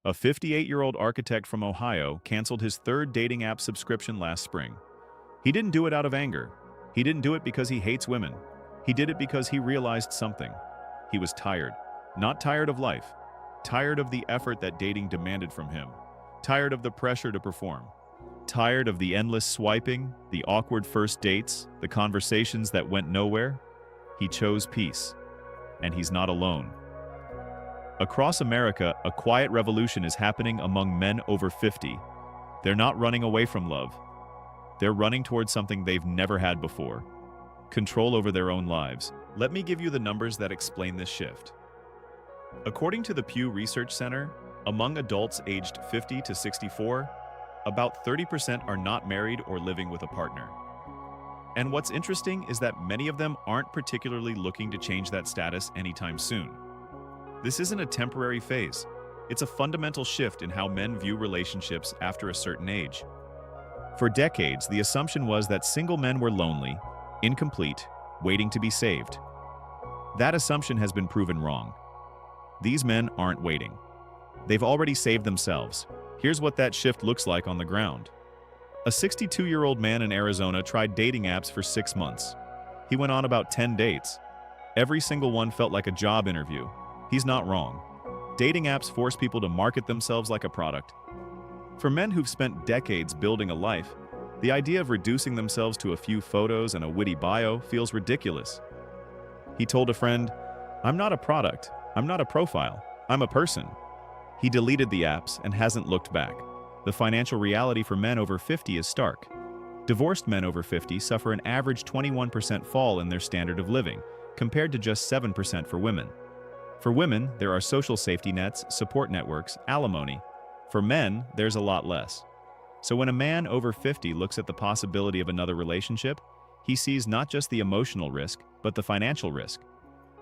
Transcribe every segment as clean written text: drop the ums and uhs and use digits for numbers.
A 58-year-old architect from Ohio canceled his third dating app subscription last spring. He didn't do it out of anger. He didn't do it because he hates women. He did it because he realized something. He was tired. Not tired of life. Tired of the effort that dating demanded from him. Tired of the pressure to perform. Tired of the endless swiping, the awkward first dates, the conversations that went nowhere. He chose peace. And he's not alone. Across America, a quiet revolution is happening among men over 50. They're not running away from love. They're running towards something they've never had before. Control over their own lives. Let me give you the numbers that explain this shift. According to the Pew Research Center, among adults aged 50 to 64, about 30% are not married or living with a partner. And what's interesting is that many of them aren't particularly looking to change that status anytime soon. This isn't a temporary phase. It's a fundamental shift in how men view relationships after a certain age. For decades, the assumption was that single men were lonely, incomplete, waiting to be saved. That assumption has been proven wrong. These men aren't waiting. They've already saved themselves. Here's what that shift looks like on the ground. A 62-year-old man in Arizona tried dating apps for 6 months. He went on about 10 dates. Every single one felt like a job interview. He's not wrong. Dating apps force people to market themselves like a product. For men who've spent decades building a life, the idea of reducing themselves to a few photos and a witty bio feels ridiculous. He told a friend, "I'm not a product. I'm not a profile. I'm a person." He deleted the apps and hasn't looked back. The financial reality for men over 50 is stark. Divorced men over 50 suffer an average 21% fall in their standard of living, compared to just 7% for women. For women, there are social safety nets, support networks, alimony. For men, there's a lot less. So when a man over 50 looks at the possibility of another relationship, he sees not just the emotional risk, but the financial risk.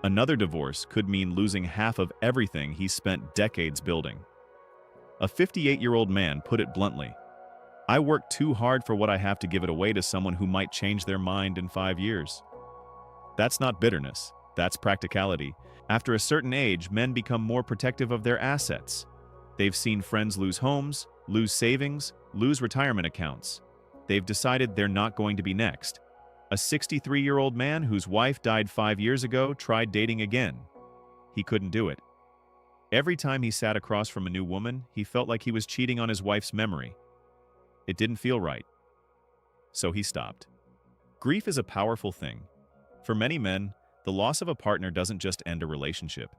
Another divorce could mean losing half of everything he's spent decades building. A 58-year-old man put it bluntly, "I work too hard for what I have to give it away to someone who might change their mind in 5 years." That's not bitterness, that's practicality. After a certain age, men become more protective of their assets. They've seen friends lose homes, lose savings, lose retirement accounts. They've decided they're not going to be next. A 63-year-old man whose wife died 5 years ago tried dating again. He couldn't do it. Every time he sat across from a new woman, he felt like he was cheating on his wife's memory. It didn't feel right. So he stopped. Grief is a powerful thing. For many men, the loss of a partner doesn't just end a relationship.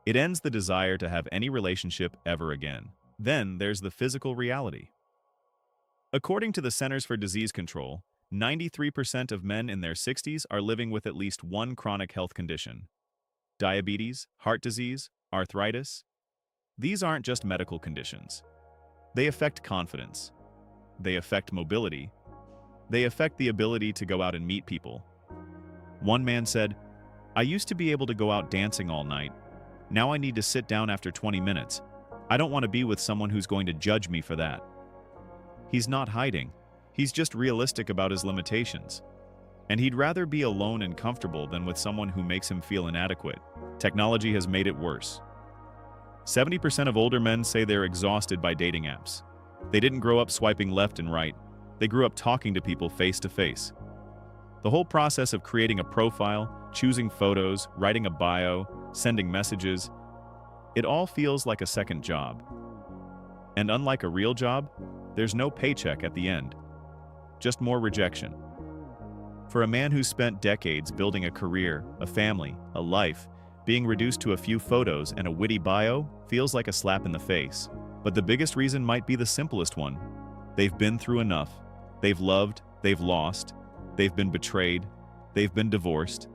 It ends the desire to have any relationship ever again. Then there's the physical reality. According to the Centers for Disease Control, 93% of men in their 60s are living with at least one chronic health condition. Diabetes, heart disease, arthritis. These aren't just medical conditions. They affect confidence. They affect mobility. They affect the ability to go out and meet people. One man said, "I used to be able to go out dancing all night. Now I need to sit down after 20 minutes. I don't want to be with someone who's going to judge me for that." He's not hiding. He's just realistic about his limitations. And he'd rather be alone and comfortable than with someone who makes him feel inadequate. Technology has made it worse. 70% of older men say they're exhausted by dating apps. They didn't grow up swiping left and right. They grew up talking to people face to face. The whole process of creating a profile, choosing photos, writing a bio, sending messages, it all feels like a second job. And unlike a real job, there's no paycheck at the end. Just more rejection. For a man who's spent decades building a career, a family, a life, being reduced to a few photos and a witty bio feels like a slap in the face. But the biggest reason might be the simplest one. They've been through enough. They've loved, they've lost, they've been betrayed, they've been divorced,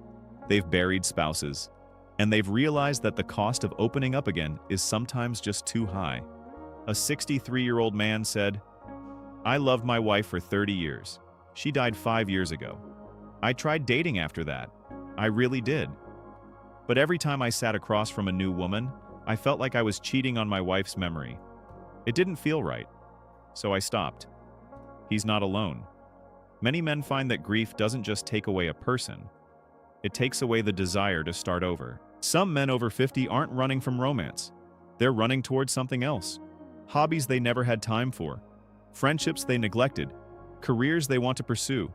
they've buried spouses, and they've realized that the cost of opening up again is sometimes just too high. A 63-year-old man said, "I loved my wife for 30 years. She died 5 years ago. I tried dating after that. I really did. But every time I sat across from a new woman, I felt like I was cheating on my wife's memory. It didn't feel right. So I stopped." He's not alone. Many men find that grief doesn't just take away a person. It takes away the desire to start over. Some men over 50 aren't running from romance. They're running towards something else. hobbies they never had time for, friendships they neglected, careers they want to pursue,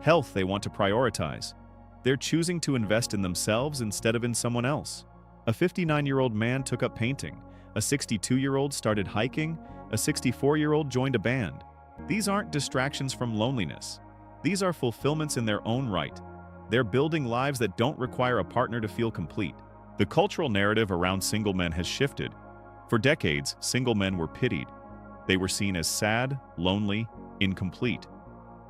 health they want to prioritize. They're choosing to invest in themselves instead of in someone else. A 59-year-old man took up painting, a 62-year-old started hiking, a 64-year-old joined a band. These aren't distractions from loneliness. These are fulfillments in their own right. They're building lives that don't require a partner to feel complete. The cultural narrative around single men has shifted. For decades, single men were pitied. They were seen as sad, lonely, incomplete.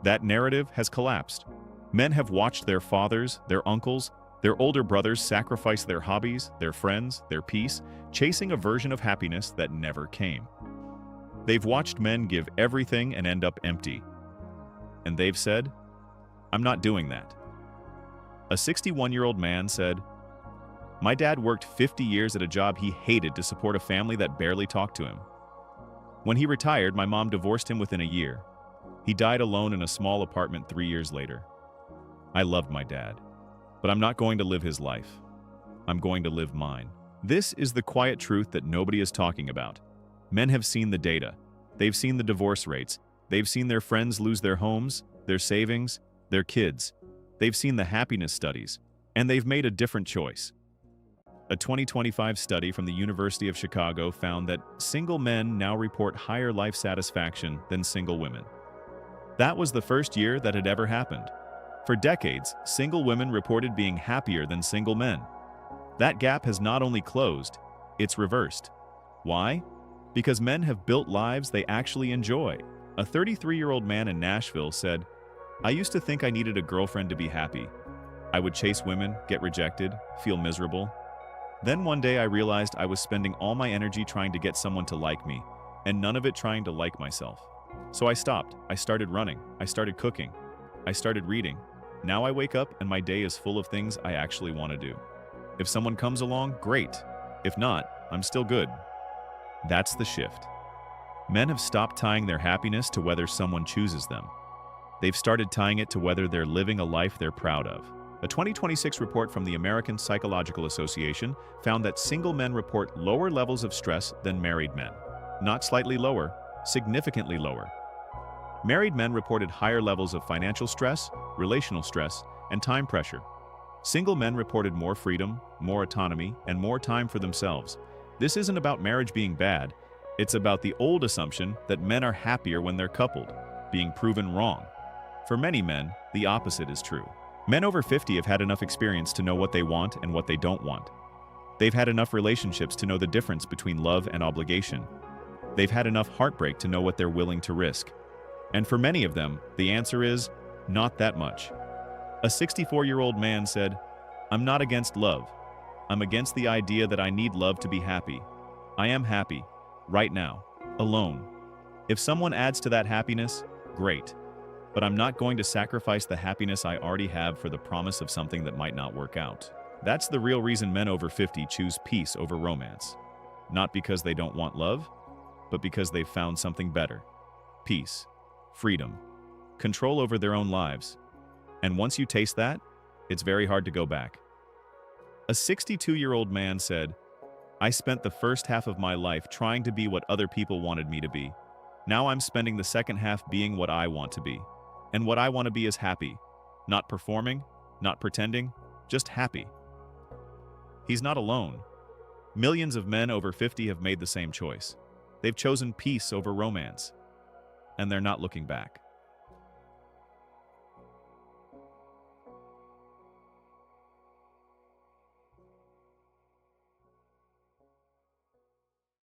That narrative has collapsed. Men have watched their fathers, their uncles, their older brothers sacrifice their hobbies, their friends, their peace, chasing a version of happiness that never came. They've watched men give everything and end up empty. And they've said, "I'm not doing that." A 61-year-old man said, "My dad worked 50 years at a job he hated to support a family that barely talked to him. When he retired, my mom divorced him within a year. He died alone in a small apartment 3 years later. I loved my dad, but I'm not going to live his life. I'm going to live mine." This is the quiet truth that nobody is talking about. Men have seen the data. They've seen the divorce rates. They've seen their friends lose their homes, their savings, their kids. They've seen the happiness studies, and they've made a different choice. A 2025 study from the University of Chicago found that single men now report higher life satisfaction than single women. That was the first year that had ever happened. For decades, single women reported being happier than single men. That gap has not only closed, it's reversed. Why? Because men have built lives they actually enjoy. A 33-year-old man in Nashville said, "I used to think I needed a girlfriend to be happy. I would chase women, get rejected, feel miserable. Then one day I realized I was spending all my energy trying to get someone to like me, and none of it trying to like myself. So I stopped. I started running. I started cooking. I started reading. Now I wake up and my day is full of things I actually want to do. If someone comes along, great. If not, I'm still good." That's the shift. Men have stopped tying their happiness to whether someone chooses them. They've started tying it to whether they're living a life they're proud of. A 2026 report from the American Psychological Association found that single men report lower levels of stress than married men. Not slightly lower, significantly lower. Married men reported higher levels of financial stress, relational stress, and time pressure. Single men reported more freedom, more autonomy, and more time for themselves. This isn't about marriage being bad. It's about the old assumption that men are happier when they're coupled, being proven wrong. For many men, the opposite is true. Men over 50 have had enough experience to know what they want and what they don't want. They've had enough relationships to know the difference between love and obligation. They've had enough heartbreak to know what they're willing to risk. And for many of them, the answer is not that much. A 64-year-old man said, "I'm not against love. I'm against the idea that I need love to be happy. I am happy, right now, alone. If someone adds to that happiness, great. But I'm not going to sacrifice the happiness I already have for the promise of something that might not work out." That's the real reason men over 50 choose peace over romance. Not because they don't want love, but because they've found something better. Peace, freedom, control over their own lives. And once you taste that, it's very hard to go back. A 62-year-old man said, "I spent the first half of my life trying to be what other people wanted me to be. Now I'm spending the second half being what I want to be. And what I want to be is happy. Not performing, not pretending, just happy." He's not alone. Millions of men over 50 have made the same choice. They've chosen peace over romance. And they're not looking back.